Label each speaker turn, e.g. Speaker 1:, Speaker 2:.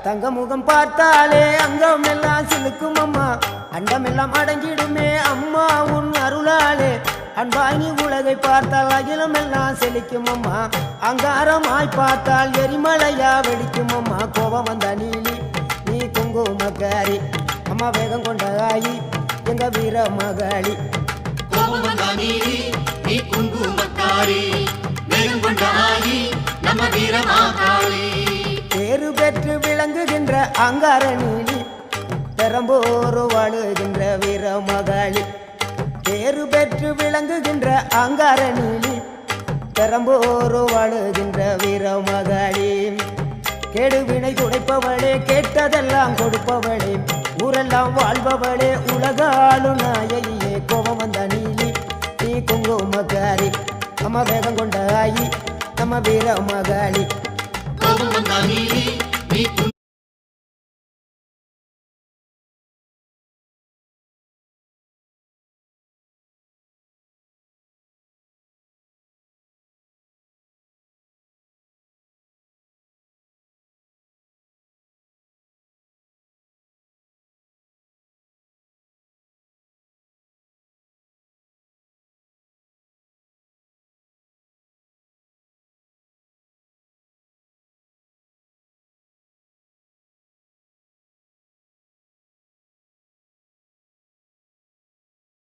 Speaker 1: தங்க முகம் பார்த்தாலே அங்கம் எல்லாம் சிலுக்கும் அம்மா அண்டமெல்லாம் அடங்கிடுமே அம்மா உன் அருளாலே அன்பாய் நீ உலகை பார்த்தால் அகிலம் எல்லாம் செழிக்கும் அம்மா அங்காரமாய் பார்த்தால் எரிமலையா வெடிக்கும் அம்மா கோபம் வந்த நீலி நீ குங்குமக்காரி அம்மா வேகம் கொண்ட ஆயி எங்க வீர மகாளி
Speaker 2: கோபம் வந்த நீலி நீ குங்குமக்காரி வேகம் கொண்ட ஆயி நம்ம வீர மகாளி
Speaker 1: பேரு பெற்று விளங்குகின்ற அங்கார நீலி பெரம்போர் வாழுகின்ற வீர மகாளி பேரு பெற்று விளங்குகின்ற அங்கார நீலி பெரம்போர் வாழுகின்ற வீர மகாளி கேடுவினை துடைப்பவளே கேட்டதெல்லாம் கொடுப்பவளே ஊரெல்லாம் வாழ்பவளே உலகாலும் நாயகியே கோபம் வந்த நீலி நீ குங்குமக்காரி அம்மா வேகம் கொண்ட ஆயி நம்ம வீர மகாளி
Speaker 2: கோபம் வந்த நீலி நீ